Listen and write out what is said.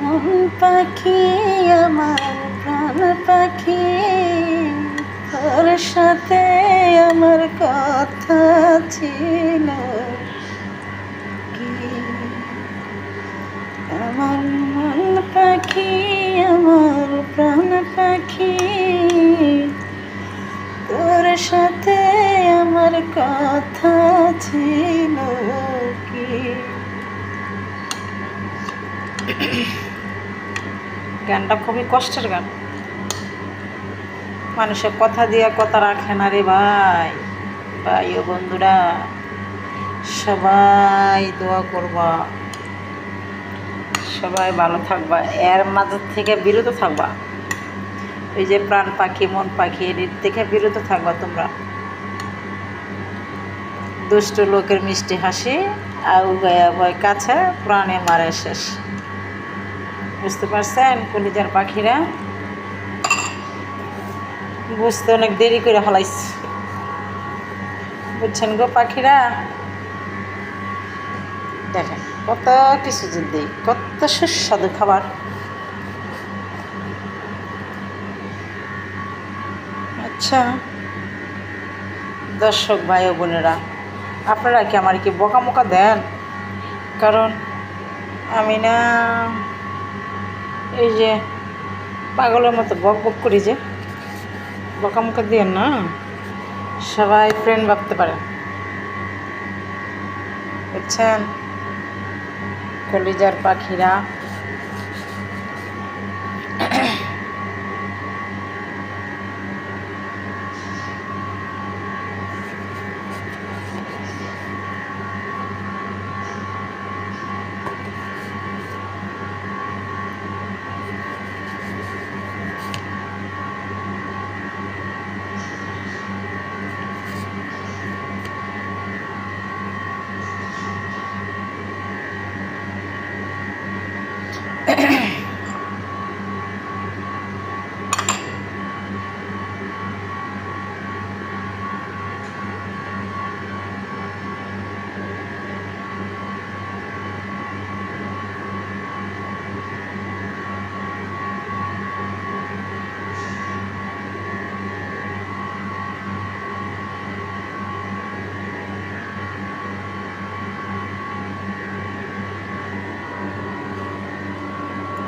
মন পাখি আমার প্রাণ পাখি, তোর সাথে আমার কথা ছিল কি। আমার মন পাখি আমার প্রাণ পাখি, তোর সাথে আমার কথা ছিল কি। গানটা খুবই কষ্টের গান, মানুষের কথা দিয়ে কথা রাখে না রে ভাই। ভাই ও বন্ধুরা, সবাই দোয়া করবা, সবাই ভালো থাকবা, এর মাঝে থেকে বিরত থাকবা। এই যে প্রাণ পাখি মন পাখি এর থেকে বিরত থাকবা তোমরা। দুষ্ট লোকের মিষ্টি হাসি আউ গায়া ভয় কাছে, প্রাণে মারে শেষ। বুঝতে পারছেন কলিজার পাখিরা? বুঝতে অনেক দেরি করে হলাইছে, বুঝছেন গো পাখিরা? দেখেন কত কিছু যদি, কত সুস্বাদু খাবার। আচ্ছা দর্শক ভাই ও বোনেরা, আপনারা কি আমার কি বকামোকা দেন? কারণ আমি না এই যে পাগলের মতো বক বক করি, যে বকামোকা দিয়ে না সবাই ফ্রেন্ড ভাবতে পারে, বুঝছেন কলিজার পাখিরা?